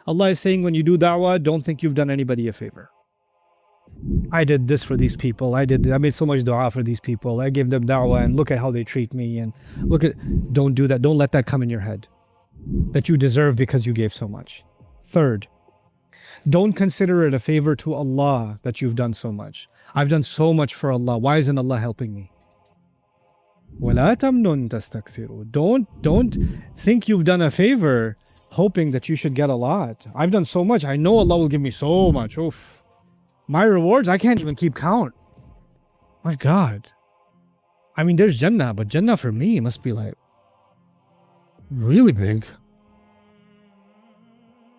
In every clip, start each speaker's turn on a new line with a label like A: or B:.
A: Allah is saying when you do da'wah, don't think you've done anybody a favor. I did this for these people. I made so much dua for these people. I gave them da'wah and look at how they treat me. And don't do that. Don't let that come in your head. That you deserve because you gave so much. Third, don't consider it a favor to Allah that you've done so much. I've done so much for Allah. Why isn't Allah helping me? وَلَا تَمْنُنْ تَسْتَكْثِرُ. Don't think you've done a favor hoping that you should get a lot. I've done so much. I know Allah will give me so much. Oof. My rewards, I can't even keep count. My God. I mean, there's Jannah, but Jannah for me must be like really big.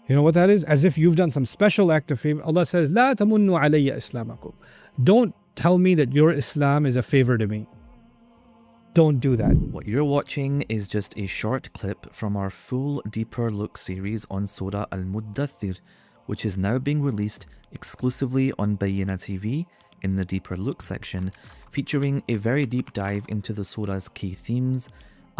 A: You know what that is? As if you've done some special act of favor. Allah says, لَا تَمُنُّ عَلَيَّ إِسْلَامَكُمْ. Don't tell me that your Islam is a favor to me. Don't do that.
B: What you're watching is just a short clip from our full Deeper Look series on Surah Al-Muddathir, which is now being released exclusively on Bayan TV in the Deeper Look section, featuring a very deep dive into the surah's key themes,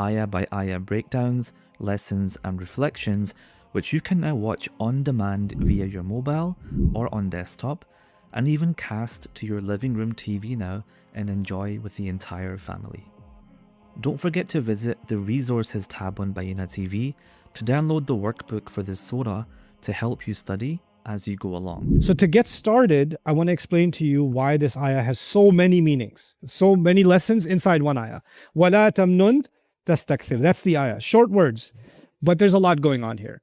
B: ayah by ayah breakdowns, lessons and reflections, which you can now watch on demand via your mobile or on desktop, and even cast to your living room TV now and enjoy with the entire family. Don't forget to visit the resources tab on Bayina TV to download the workbook for this surah to help you study as you go along.
A: So to get started, I want to explain to you why this ayah has so many meanings, so many lessons inside one ayah. وَلَا تَمْنُنْ تَسْتَكْثِرْ. That's the ayah. Short words, but there's a lot going on here.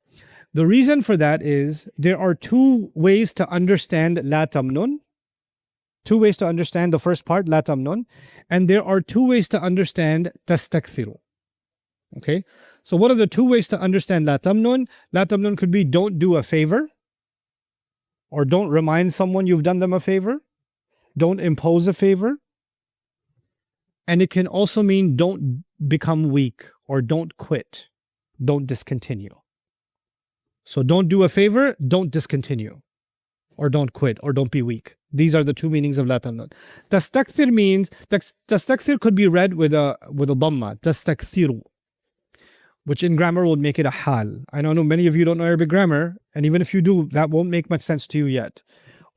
A: The reason for that is there are two ways to understand لَا تَمْنُنْ. Two ways to understand the first part, لَا تَمْنُنْ. And there are two ways to understand تَسْتَكْثِرُ. Okay? So what are the two ways to understand لَا تَمْنُنْ? لَا تَمْنُنْ could be don't do a favor, or don't remind someone you've done them a favor. Don't impose a favor. And it can also mean don't become weak, or don't quit. Don't discontinue. So don't do a favor, don't discontinue, or don't quit, or don't be weak. These are the two meanings of la tamnun. Tastakthir means, tastakthir could be read with a dhamma, tastakthiru, which in grammar would make it a hal. I know many of you don't know Arabic grammar, and even if you do, that won't make much sense to you yet.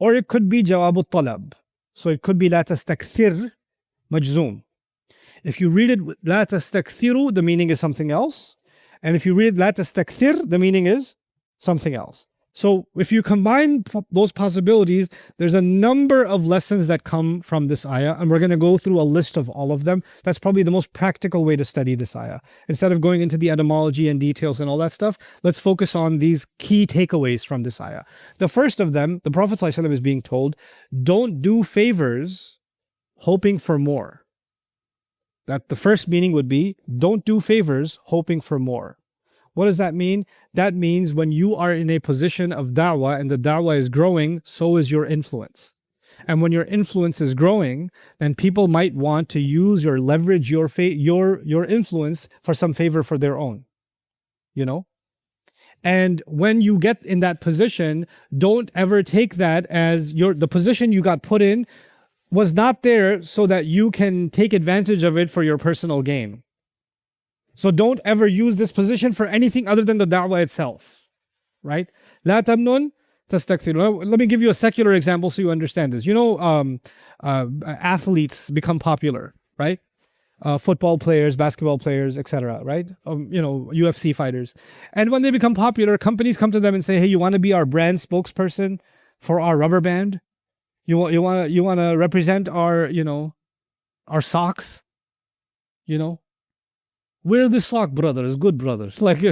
A: Or it could be jawab al-talab. So it could be la tastakthir majzoom. If you read it with la tastakthiru, the meaning is something else. And if you read la tastakthir, the meaning is something else. So if you combine those possibilities, there's a number of lessons that come from this ayah, and we're going to go through a list of all of them. That's probably the most practical way to study this ayah. Instead of going into the etymology and details and all that stuff, let's focus on these key takeaways from this ayah. The first of them, the Prophet ﷺ is being told, don't do favors hoping for more. That the first meaning would be, don't do favors hoping for more. What does that mean? That means when you are in a position of da'wah and the da'wah is growing, so is your influence. And when your influence is growing, then people might want to use or leverage your influence for some favor for their own. You know? And when you get in that position, don't ever take that as the position you got put in was not there so that you can take advantage of it for your personal gain. So don't ever use this position for anything other than the da'wah itself, right? La tamnun tastakthir. Let me give you a secular example so you understand this. You know, athletes become popular, right? Football players, basketball players, etc., right? You know, UFC fighters. And when they become popular, companies come to them and say, hey, you want to be our brand spokesperson for our rubber band? You want to represent our, you know, our socks, you know? We're the sock brothers, good brothers. Like,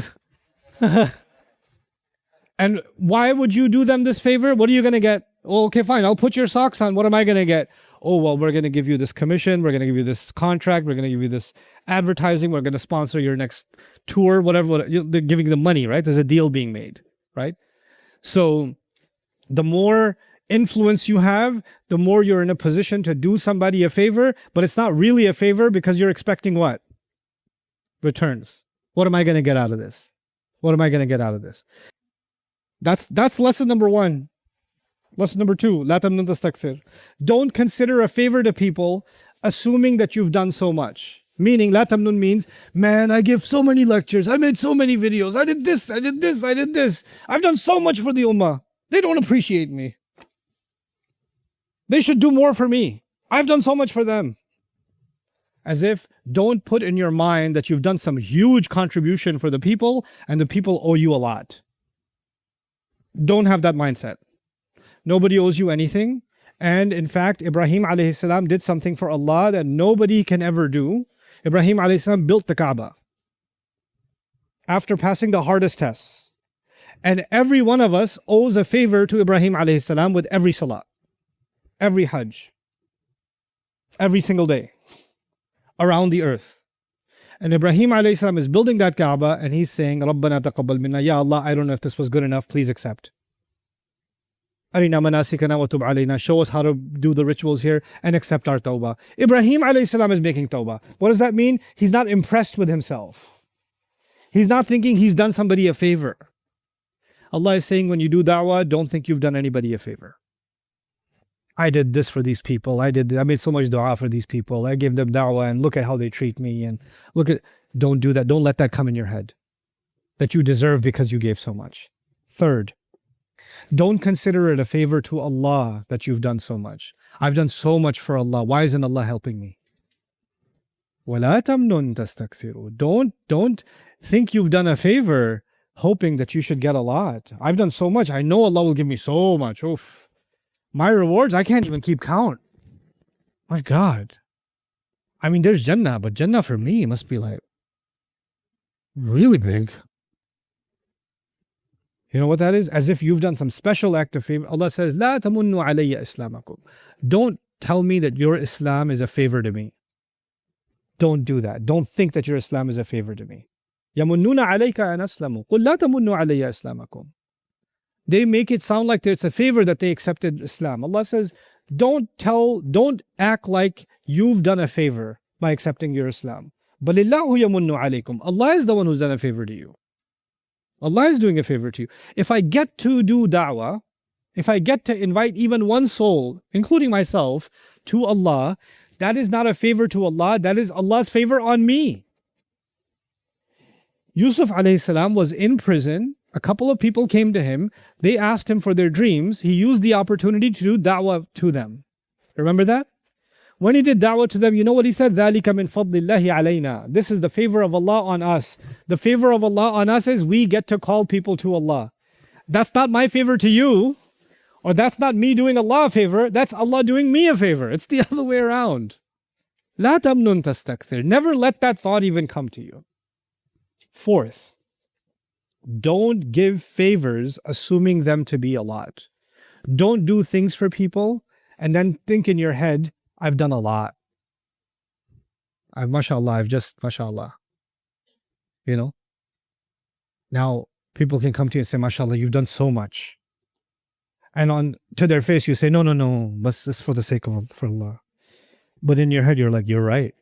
A: and why would you do them this favor? What are you going to get? Well, okay, fine. I'll put your socks on. What am I going to get? Oh, well, we're going to give you this commission. We're going to give you this contract. We're going to give you this advertising. We're going to sponsor your next tour, whatever. They're giving them money, right? There's a deal being made, right? So the more influence you have, the more you're in a position to do somebody a favor, but it's not really a favor because you're expecting what? Returns. What am I going to get out of this? What am I going to get out of this? That's lesson number one. Lesson number two, la tamnun tastakthir. Don't consider a favor to people assuming that you've done so much. Meaning, la tamnun means, man, I give so many lectures, I made so many videos, I did this, I did this, I did this. I've done so much for the ummah. They don't appreciate me. They should do more for me. I've done so much for them. As if, don't put in your mind that you've done some huge contribution for the people and the people owe you a lot. Don't have that mindset. Nobody owes you anything. And in fact, Ibrahim alayhi salam did something for Allah that nobody can ever do. Ibrahim alayhi salam built the Kaaba after passing the hardest tests. And every one of us owes a favor to Ibrahim alayhi salam with every salat, every hajj, every single day around the earth. And Ibrahim alayhi salam is building that Kaaba and he's saying, Rabbana taqabbal minna, Ya Allah, I don't know if this was good enough, please accept. Arina manasikana wa tub alayna, show us how to do the rituals here and accept our tawbah. Ibrahim alayhi salam is making tawbah. What does that mean? He's not impressed with himself. He's not thinking he's done somebody a favor. Allah is saying when you do da'wah, don't think you've done anybody a favor. I did this for these people. I made so much dua for these people. I gave them da'wah and look at how they treat me and don't do that. Don't let that come in your head that you deserve because you gave so much. Third, don't consider it a favor to Allah that you've done so much. I've done so much for Allah. Why isn't Allah helping me? وَلَا تَمْنُنْ تَسْتَكْثِرُ. Don't think you've done a favor hoping that you should get a lot. I've done so much. I know Allah will give me so much. Oof. My rewards, I can't even keep count. My God. I mean, there's Jannah, but Jannah for me must be like really big. You know what that is? As if you've done some special act of favor. Allah says, "La tamunnu alayya islamakum." Don't tell me that your Islam is a favor to me. Don't do that. Don't think that your Islam is a favor to me. يَمُنُّونَ عَلَيْكَ أَنْ أَسْلَمُوا قُلْ لَا تَمُنُّوا عَلَيَّ إِسْلَامَكُمْ. They make it sound like it's a favor that they accepted Islam. Allah says, don't act like you've done a favor by accepting your Islam. بَلِ اللَّهُ يَمُنُّ عَلَيْكُمْ. Allah is the one who's done a favor to you. Allah is doing a favor to you. If I get to do da'wah, if I get to invite even one soul, including myself, to Allah, that is not a favor to Allah, that is Allah's favor on me. Yusuf alayhi salam was in prison. A couple of people came to him. They asked him for their dreams. He used the opportunity to do da'wah to them. Remember that? When he did da'wah to them, you know what he said? ذَلِكَ مِنْ فَضْلِ اللَّهِ عَلَيْنَا. This is the favor of Allah on us. The favor of Allah on us is we get to call people to Allah. That's not my favor to you, or that's not me doing Allah a favor. That's Allah doing me a favor. It's the other way around. لَا تَمْنُنْ تَسْتَكْثِرْ. Never let that thought even come to you. Fourth, don't give favors assuming them to be a lot. Don't do things for people and then think in your head, I've done a lot. Mashallah, mashallah. You know? Now, people can come to you and say, mashallah, you've done so much. And to their face, you say, no, but this is for the sake of for Allah. But in your head, you're like, you're right.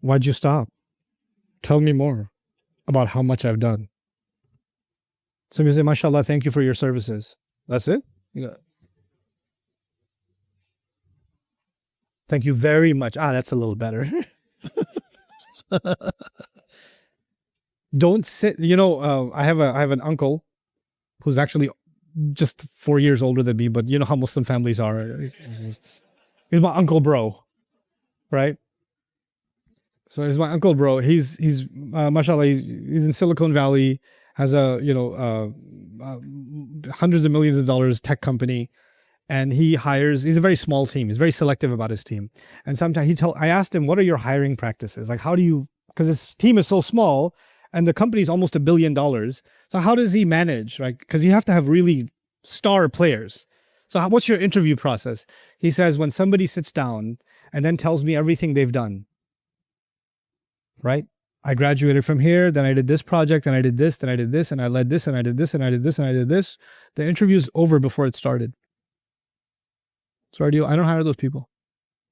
A: Why'd you stop? Tell me more about how much I've done. Some people say, mashallah, thank you for your services. That's it? Thank you very much. That's a little better. Don't sit, I have an uncle who's actually just 4 years older than me, but you know how Muslim families are. He's my uncle bro, right? So he's my uncle bro. He's mashallah, he's in Silicon Valley, has a, hundreds of millions of dollars tech company. And he's a very small team. He's very selective about his team. And sometimes I asked him, what are your hiring practices? Like, because his team is so small and the company is almost $1 billion. So how does he manage, right? Because you have to have really star players. So what's your interview process? He says, when somebody sits down and then tells me everything they've done, right? I graduated from here, then I did this project, and I did this, then I did this, and I led this, and I did this, and I did this, and I did this. The interview's over before it started. So I don't hire those people.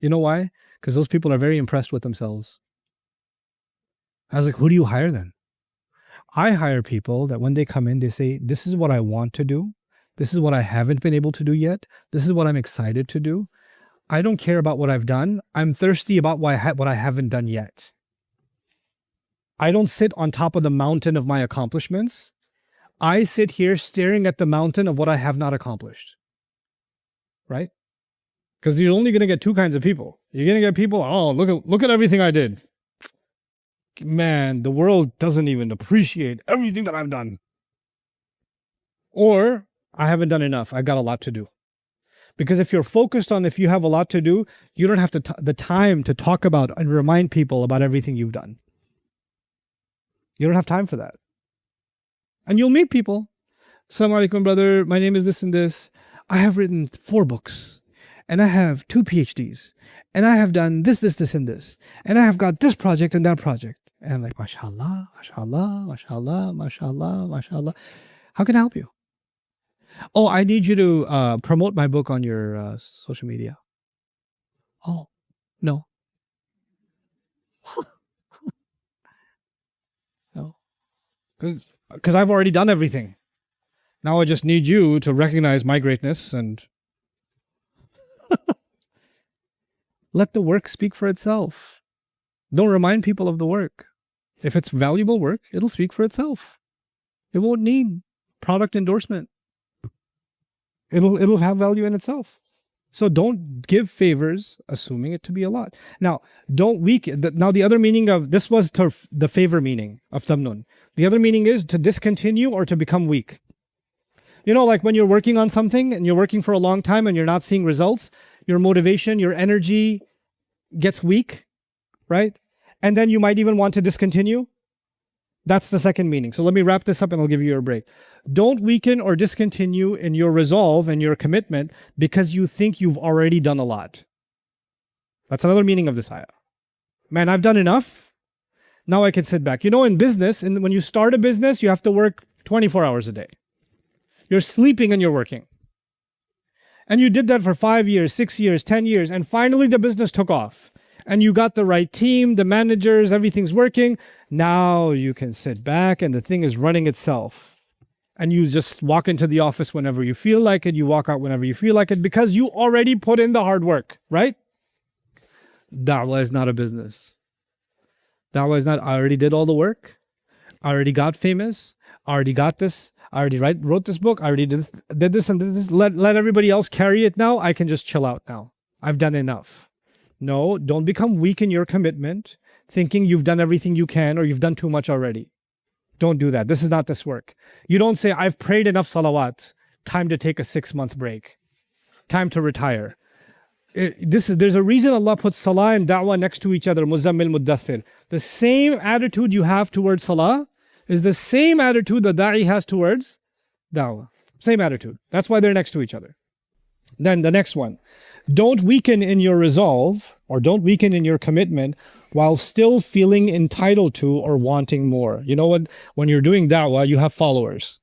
A: You know why? Because those people are very impressed with themselves. I was like, who do you hire then? I hire people that when they come in, they say, this is what I want to do. This is what I haven't been able to do yet. This is what I'm excited to do. I don't care about what I've done. I'm thirsty about what I haven't done yet. I don't sit on top of the mountain of my accomplishments. I sit here staring at the mountain of what I have not accomplished. Right? Because you're only going to get two kinds of people. You're going to get people, oh, look at everything I did. Man, the world doesn't even appreciate everything that I've done. Or, I haven't done enough. I've got a lot to do. Because if you're focused on if you have a lot to do, you don't have the time to talk about and remind people about everything you've done. You don't have time for that. And you'll meet people. Assalamu alaikum, brother. My name is this and this. I have written 4 books. And I have 2 PhDs. And I have done this, and this. And I have got this project and that project. And I'm like, mashallah, mashallah, mashallah, mashallah, mashallah. How can I help you? Oh, I need you to promote my book on your social media. Oh, no. No. Because I've already done everything. Now I just need you to recognize my greatness and let the work speak for itself. Don't remind people of the work. If it's valuable work, it'll speak for itself. It won't need product endorsement. It'll have value in itself. So don't give favors assuming it to be a lot. Now, don't weaken. Now, the other meaning of this was the favor meaning of tamnun. The other meaning is to discontinue or to become weak. You know, like when you're working on something and you're working for a long time and you're not seeing results, your motivation, your energy gets weak, right? And then you might even want to discontinue. That's the second meaning. So let me wrap this up and I'll give you a break. Don't weaken or discontinue in your resolve and your commitment because you think you've already done a lot. That's another meaning of this ayah. Man, I've done enough. Now I can sit back. You know, in business, when you start a business, you have to work 24 hours a day. You're sleeping and you're working. And you did that for 5 years, 6 years, 10 years, and finally the business took off. And you got the right team, the managers, everything's working. Now you can sit back and the thing is running itself. And you just walk into the office whenever you feel like it. You walk out whenever you feel like it because you already put in the hard work, right? Da'wah is not a business. Da'wah is not, I already did all the work. I already got famous. I already got this. I already wrote this book. I already did this and this. Let everybody else carry it now. I can just chill out now. I've done enough. No, don't become weak in your commitment, thinking you've done everything you can or you've done too much already. Don't do that. This is not this work. You don't say, I've prayed enough salawat. Time to take a 6-month break. Time to retire. There's a reason Allah puts salah and da'wah next to each other. Muzammil Muddathir. The same attitude you have towards salah is the same attitude the da'i has towards da'wah. Same attitude. That's why they're next to each other. Then the next one. Don't weaken in your resolve or don't weaken in your commitment while still feeling entitled to or wanting more. You know what? When you're doing da'wah, you have followers.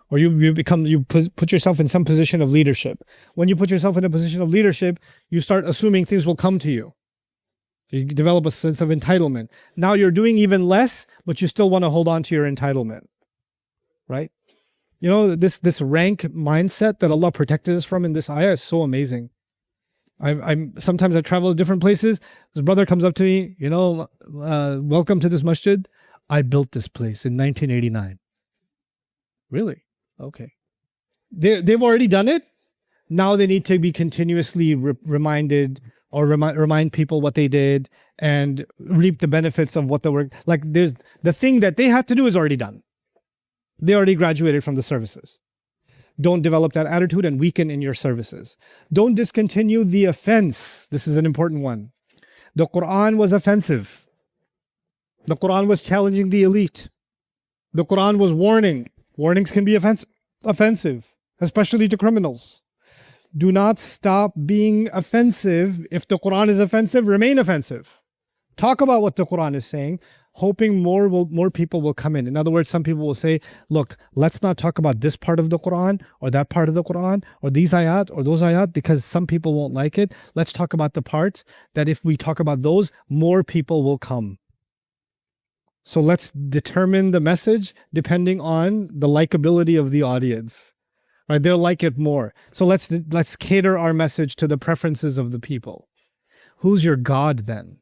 A: Or you put yourself in some position of leadership. When you put yourself in a position of leadership, you start assuming things will come to you. You develop a sense of entitlement. Now you're doing even less, but you still want to hold on to your entitlement. Right? You know, this rank mindset that Allah protected us from in this ayah is so amazing. Sometimes I travel to different places. This brother comes up to me, you know, welcome to this masjid. I built this place in 1989. Really? Okay. They've already done it. Now they need to be continuously reminded or remind people what they did and reap the benefits of what the work. Like there's the thing that they have to do is already done. They already graduated from the services. Don't develop that attitude and weaken in your services. Don't discontinue the offense. This is an important one. The Quran was offensive. The Quran was challenging the elite. The Quran was warning. Warnings can be offensive, especially to criminals. Do not stop being offensive. If the Quran is offensive, remain offensive. Talk about what the Quran is saying, hoping more people will come in. In other words, some people will say, look, let's not talk about this part of the Quran or that part of the Quran or these ayat or those ayat because some people won't like it. Let's talk about the parts that if we talk about those, more people will come. So let's determine the message depending on the likability of the audience. right? They'll like it more. So let's cater our message to the preferences of the people. Who's your God then?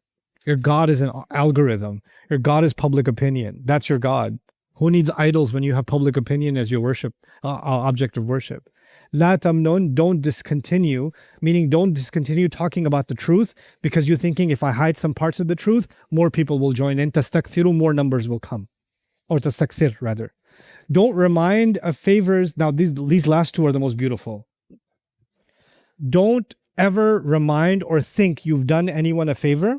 A: Your God is an algorithm. Your God is public opinion. That's your God. Who needs idols when you have public opinion as your worship object of worship? La tamnun, don't discontinue, meaning don't discontinue talking about the truth because you're thinking if I hide some parts of the truth, more people will join in. Tastakthiru, more numbers will come. Or tastakthir, rather. Don't remind of favors. Now, these last two are the most beautiful. Don't ever remind or think you've done anyone a favor.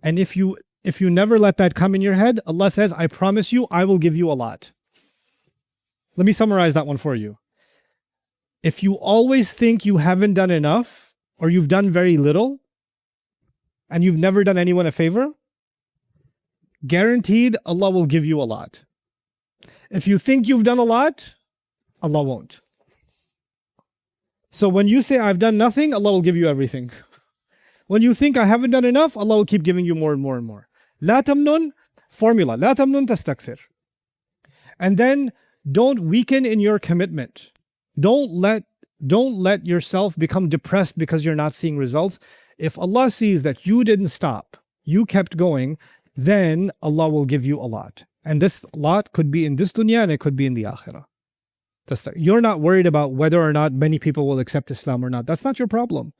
A: And if you never let that come in your head, Allah says, I promise you, I will give you a lot. Let me summarize that one for you. If you always think you haven't done enough, or you've done very little, and you've never done anyone a favor, guaranteed Allah will give you a lot. If you think you've done a lot, Allah won't. So when you say, I've done nothing, Allah will give you everything. When you think I haven't done enough, Allah will keep giving you more and more and more. La tamnun, formula. La tamnun tastakthir. And then don't weaken in your commitment. Don't let yourself become depressed because you're not seeing results. If Allah sees that you didn't stop, you kept going, then Allah will give you a lot. And this lot could be in this dunya and it could be in the akhirah. You're not worried about whether or not many people will accept Islam or not. That's not your problem.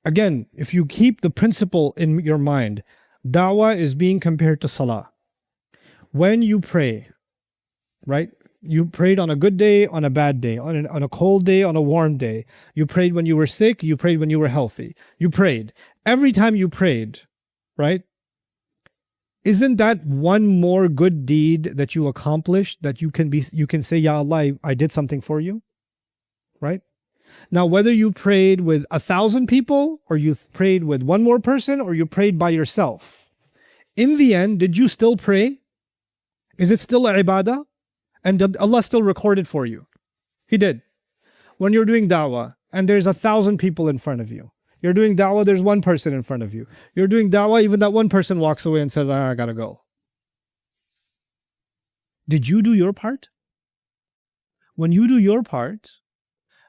A: Again, if you keep the principle in your mind, da'wah is being compared to salah. When you pray, right? You prayed on a good day, on a bad day, on a cold day, on a warm day. You prayed when you were sick, you prayed when you were healthy. You prayed. Every time you prayed, right? Isn't that one more good deed that you accomplished that you can say, Ya Allah, I did something for you? Right? Now, whether you prayed with 1,000 people, or you prayed with one more person, or you prayed by yourself, in the end, did you still pray? Is it still a ibadah? And did Allah still record it for you? He did. When you're doing da'wah, and there's 1,000 people in front of you, you're doing da'wah, there's one person in front of you. You're doing da'wah, even that one person walks away and says, I gotta go. Did you do your part? When you do your part,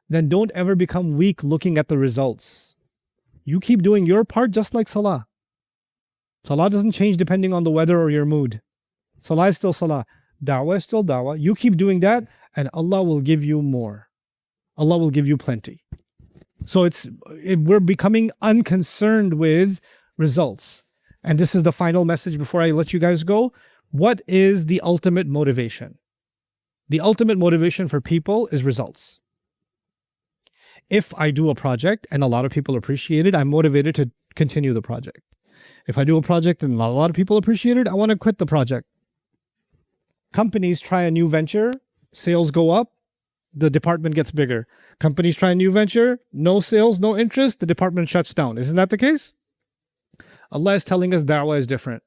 A: then don't ever become weak looking at the results. You keep doing your part just like salah. Salah doesn't change depending on the weather or your mood. Salah is still salah. Da'wah is still da'wah. You keep doing that and Allah will give you more. Allah will give you plenty. So we're becoming unconcerned with results. And this is the final message before I let you guys go. What is the ultimate motivation? The ultimate motivation for people is results. If I do a project and a lot of people appreciate it, I'm motivated to continue the project. If I do a project and a lot of people appreciate it, I want to quit the project. Companies try a new venture, sales go up, the department gets bigger. Companies try a new venture, no sales, no interest, the department shuts down. Isn't that the case? Allah is telling us da'wah is different.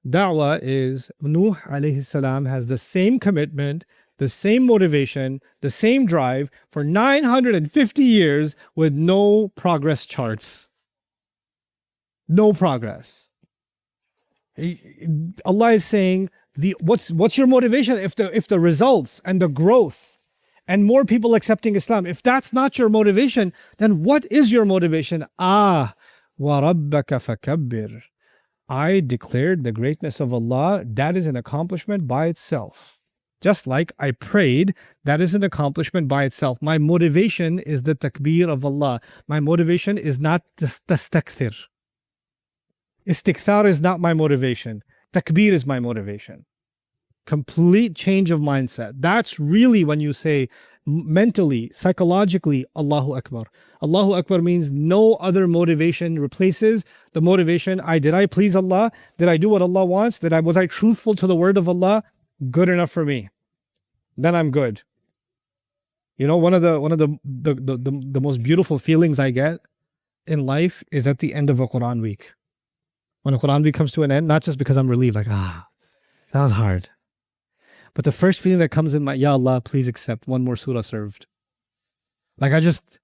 A: Da'wah is, Nuh alayhi salam has the same commitment, the same motivation, the same drive for 950 years with no progress charts. No progress. Allah is saying, what's your motivation? If the results and the growth and more people accepting Islam, if that's not your motivation, then what is your motivation? Wa rabbaka fakabbir. I declared the greatness of Allah. That is an accomplishment by itself. Just like I prayed, that is an accomplishment by itself. My motivation is the takbir of Allah. My motivation is not tastakthir. Istikthar is not my motivation. Takbir is my motivation. Complete change of mindset. That's really when you say mentally, psychologically, Allahu Akbar. Allahu Akbar means no other motivation replaces the motivation. Did I please Allah? Did I do what Allah wants? Was I truthful to the word of Allah? Good enough for me. Then I'm good. You know, one of the most beautiful feelings I get in life is at the end of a Quran week. When a Quran week comes to an end, not just because I'm relieved, like, that was hard. But the first feeling that comes in my, Ya Allah, please accept one more surah served. Like I just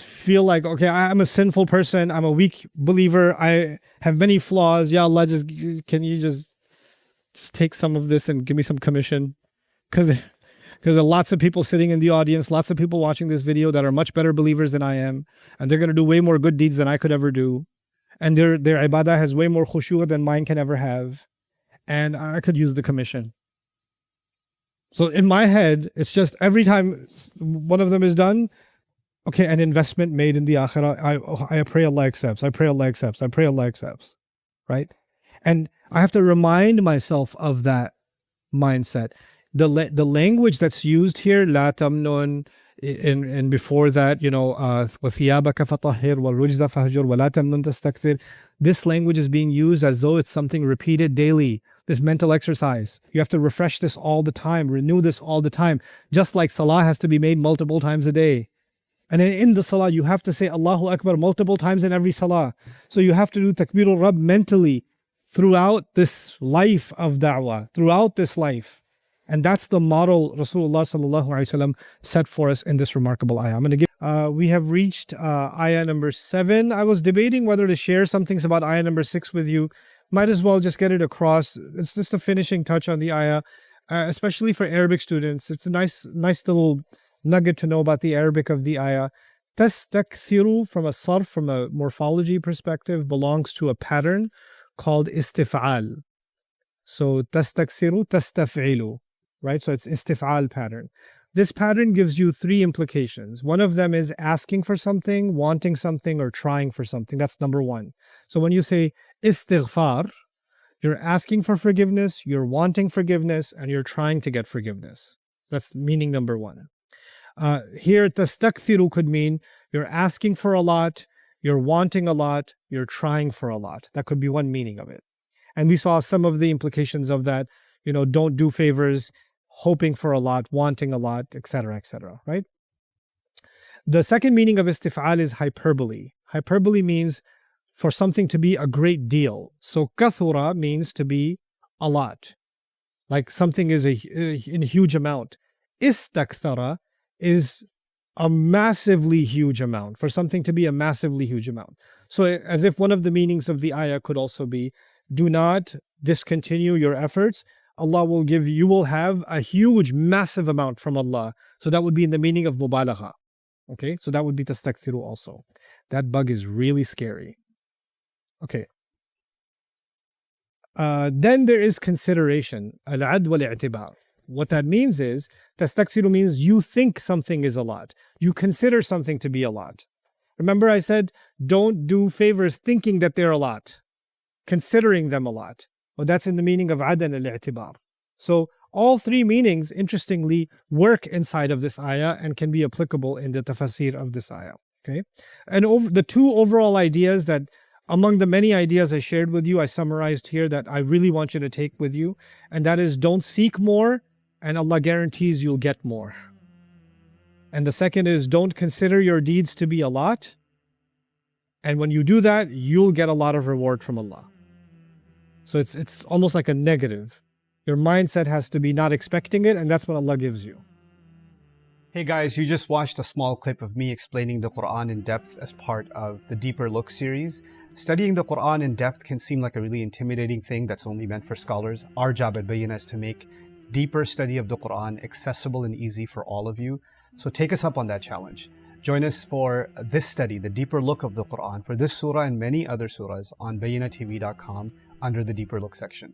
A: feel like, okay, I'm a sinful person. I'm a weak believer. I have many flaws. Ya Allah, can you just take some of this and give me some commission? Because Because there are lots of people sitting in the audience, lots of people watching this video that are much better believers than I am, and they're going to do way more good deeds than I could ever do. And their ibadah has way more khushu' than mine can ever have. And I could use the commission. So in my head, it's just every time one of them is done, okay, an investment made in the akhirah, I pray Allah accepts, I pray Allah accepts, I pray Allah accepts, right? And I have to remind myself of that mindset. The language that's used here, la tamnun, and before that, وَثِيَابَكَ فَطَهِّرْ وَالرُّجْزَ فَهْجُرْ وَلَا تَمْنُنْ تَسْتَكْثِرْ. This language is being used as though it's something repeated daily, this mental exercise. You have to refresh this all the time, renew this all the time, just like salah has to be made multiple times a day. And in the salah, you have to say Allahu Akbar multiple times in every salah. So you have to do takbirul Rabb mentally throughout this life of da'wah, throughout this life. And that's the model Rasulullah sallallahu alaihi wasallam set for us in this remarkable ayah. I'm going to give. We have reached ayah number 7. I was debating whether to share some things about ayah number 6 with you. Might as well just get it across. It's just a finishing touch on the ayah, especially for Arabic students. It's a nice little nugget to know about the Arabic of the ayah. Tastakthiru, from a sarf, from a morphology perspective, belongs to a pattern called istif'al. So tastaksiru, tastaf'ilu. Right? So it's istif'al pattern. This pattern gives you 3 implications. One of them is asking for something, wanting something, or trying for something. That's number 1. So when you say istighfar, you're asking for forgiveness, you're wanting forgiveness, and you're trying to get forgiveness. That's meaning number 1. Here, tastakthiru could mean you're asking for a lot, you're wanting a lot, you're trying for a lot. That could be one meaning of it. And we saw some of the implications of that. Don't do favors, hoping for a lot, wanting a lot, etc., right? The second meaning of istif'al is hyperbole. Hyperbole means for something to be a great deal. So kathura means to be a lot, like something is in a huge amount. Istakthara is a massively huge amount, for something to be a massively huge amount. So as if one of the meanings of the ayah could also be, do not discontinue your efforts. Allah will give you, will have a huge, massive amount from Allah. So that would be in the meaning of mubalagha. Okay, so that would be tastakthiru also. That bug is really scary. Okay. Then there is consideration, al-'ad wal-i'tibar. What that means is, tastakthiru means you think something is a lot. You consider something to be a lot. Remember I said, don't do favors thinking that they're a lot, considering them a lot. Well, that's in the meaning of adan al-i'tibar. So all 3 meanings, interestingly, work inside of this ayah and can be applicable in the tafsir of this ayah. Okay, and the 2 overall ideas that, among the many ideas I shared with you, I summarized here that I really want you to take with you, and that is, don't seek more, and Allah guarantees you'll get more. And the second is, don't consider your deeds to be a lot, and when you do that, you'll get a lot of reward from Allah. So it's almost like a negative. Your mindset has to be not expecting it, and that's what Allah gives you. Hey guys, you just watched a small clip of me explaining the Quran in depth as part of the Deeper Look series. Studying the Quran in depth can seem like a really intimidating thing that's only meant for scholars. Our job at Bayan is to make deeper study of the Quran accessible and easy for all of you. So take us up on that challenge. Join us for this study, the Deeper Look of the Quran, for this surah and many other surahs on bayanatv.com under the Deeper Look section.